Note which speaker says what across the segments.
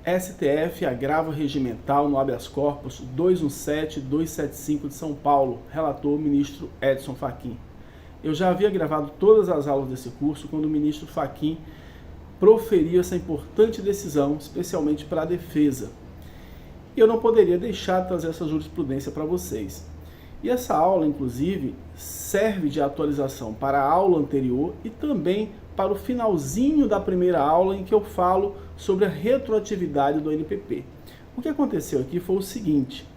Speaker 1: STF agravo regimental no habeas corpus 217-275 de São Paulo, relator ministro Edson Fachin. Eu já havia gravado todas as aulas desse curso quando o ministro Fachin proferiu essa importante decisão, especialmente para a defesa. E eu não poderia deixar de trazer essa jurisprudência para vocês. E essa aula, inclusive, serve de atualização para a aula anterior e também para o finalzinho da primeira aula em que eu falo sobre a retroatividade do ANPP. O que aconteceu aqui foi o seguinte: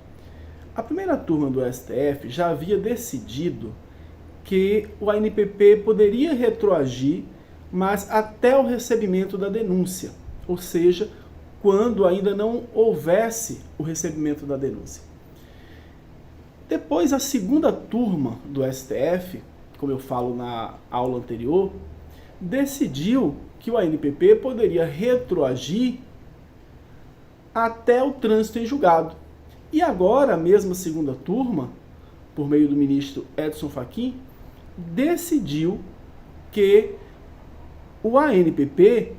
Speaker 1: a primeira turma do STF já havia decidido que o ANPP poderia retroagir, mas até o recebimento da denúncia, ou seja, quando ainda não houvesse o recebimento da denúncia. Depois, a segunda turma do STF, como eu falo na aula anterior, decidiu que o ANPP poderia retroagir até o trânsito em julgado. E agora, a mesma segunda turma, por meio do ministro Edson Fachin, decidiu que o ANPP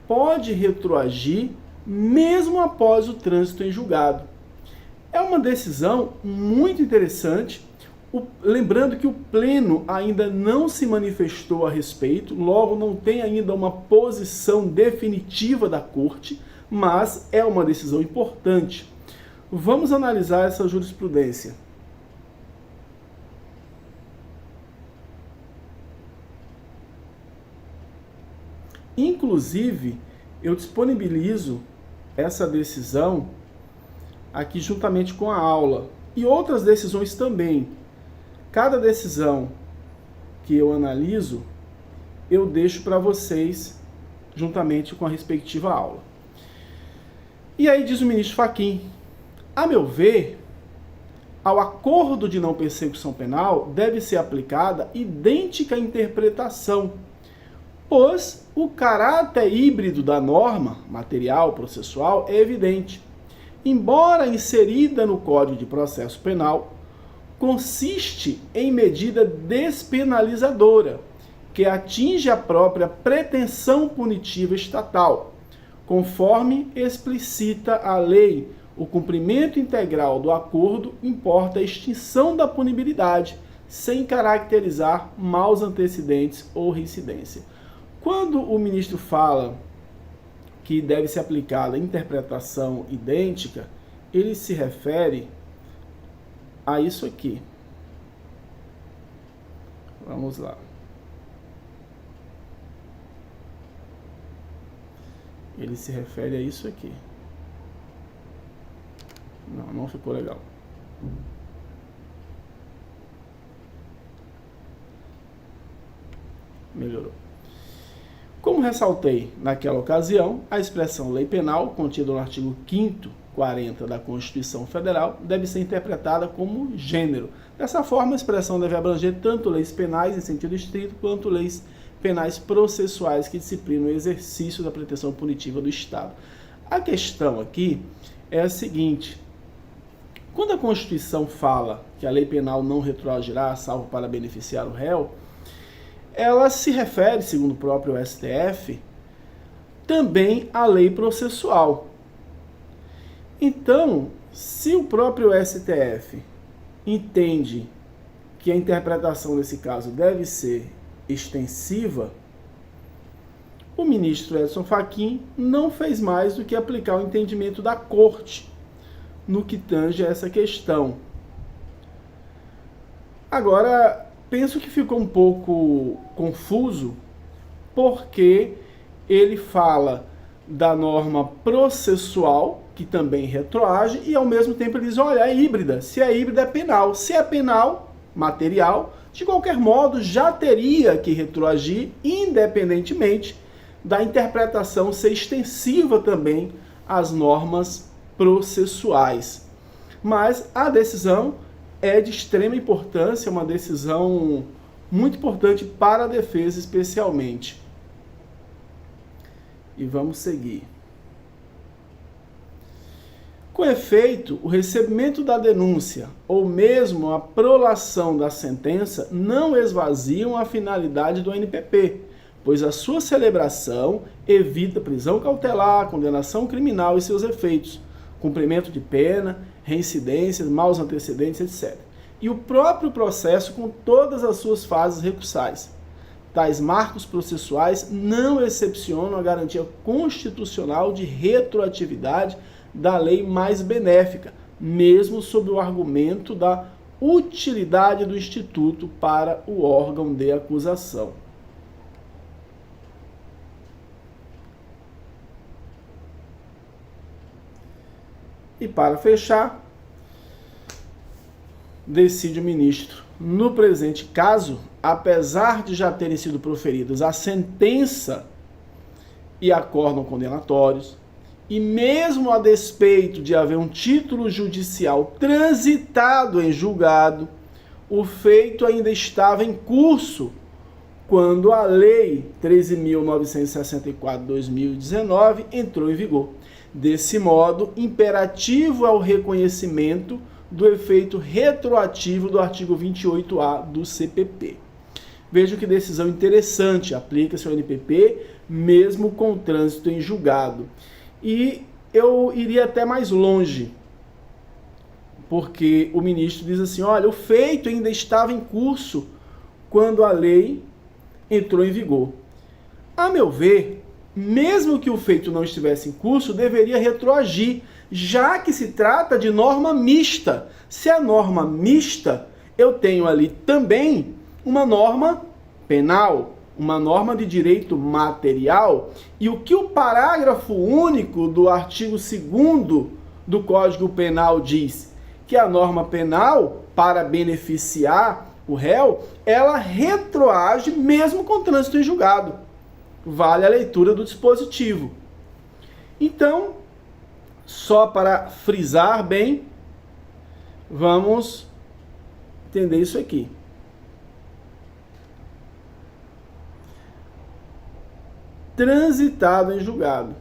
Speaker 1: pode retroagir mesmo após o trânsito em julgado. É uma decisão muito interessante. Lembrando que o Pleno ainda não se manifestou a respeito, logo não tem ainda uma posição definitiva da Corte, mas é uma decisão importante. Vamos analisar essa jurisprudência. Inclusive, eu disponibilizo essa decisão aqui juntamente com a aula e outras decisões também. Cada decisão que eu analiso, eu deixo para vocês juntamente com a respectiva aula. E aí diz o ministro Fachin: a meu ver, ao acordo de não persecução penal deve ser aplicada idêntica interpretação, pois o caráter híbrido da norma material processual é evidente. Embora inserida no Código de Processo Penal, consiste em medida despenalizadora, que atinge a própria pretensão punitiva estatal. Conforme explicita a lei, o cumprimento integral do acordo importa a extinção da punibilidade, sem caracterizar maus antecedentes ou reincidência. Quando o ministro fala que deve ser aplicada a interpretação idêntica, ele se refere a isso aqui. Vamos lá. Ele se refere a isso aqui. Não ficou legal. Melhorou. Como ressaltei naquela ocasião, a expressão lei penal, contida no artigo 5º 40 da Constituição Federal, deve ser interpretada como gênero. Dessa forma, a expressão deve abranger tanto leis penais em sentido estrito, quanto leis penais processuais que disciplinam o exercício da pretensão punitiva do Estado. A questão aqui é a seguinte: quando a Constituição fala que a lei penal não retroagirá, salvo para beneficiar o réu, ela se refere, segundo o próprio STF, também à lei processual. Então, se o próprio STF entende que a interpretação desse caso deve ser extensiva, o ministro Edson Fachin não fez mais do que aplicar o entendimento da Corte no que tange a essa questão. Agora, penso que ficou um pouco confuso, porque ele fala da norma processual, que também retroage, e ao mesmo tempo ele diz: olha, é híbrida. Se é híbrida, é penal. Se é penal, material, de qualquer modo, já teria que retroagir, independentemente da interpretação ser extensiva também às normas processuais. Mas a decisão é de extrema importância, uma decisão muito importante para a defesa especialmente. E vamos seguir. Com efeito, o recebimento da denúncia ou mesmo a prolação da sentença não esvaziam a finalidade do ANPP, pois a sua celebração evita prisão cautelar, condenação criminal e seus efeitos, cumprimento de pena, reincidências, maus antecedentes, etc. E o próprio processo com todas as suas fases recursais. Tais marcos processuais não excepcionam a garantia constitucional de retroatividade da lei mais benéfica, mesmo sob o argumento da utilidade do Instituto para o órgão de acusação. E para fechar, decide o ministro: no presente caso, apesar de já terem sido proferidas a sentença e acórdão condenatórios, e mesmo a despeito de haver um título judicial transitado em julgado, o feito ainda estava em curso quando a Lei 13.964/2019 entrou em vigor. Desse modo, imperativo é o reconhecimento do efeito retroativo do artigo 28A do CPP. Veja que decisão interessante, aplica-se ao NPP mesmo com o trânsito em julgado. E eu iria até mais longe, porque o ministro diz assim, olha, o feito ainda estava em curso quando a lei entrou em vigor. A meu ver, mesmo que o feito não estivesse em curso, deveria retroagir, já que se trata de norma mista. Se é norma mista, eu tenho ali também uma norma penal, uma norma de direito material, e o que o parágrafo único do artigo 2º do Código Penal diz? Que a norma penal, para beneficiar o réu, ela retroage mesmo com trânsito em julgado. Vale a leitura do dispositivo. Então, só para frisar bem, vamos entender isso aqui. Transitado em julgado.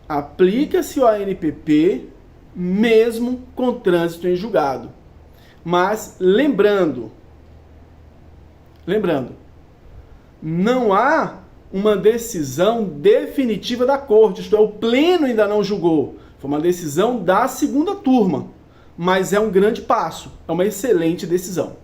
Speaker 1: Aplica-se o ANPP mesmo com trânsito em julgado. Mas lembrando, não há uma decisão definitiva da corte, isto é, o pleno ainda não julgou. Foi uma decisão da segunda turma, mas é um grande passo, é uma excelente decisão.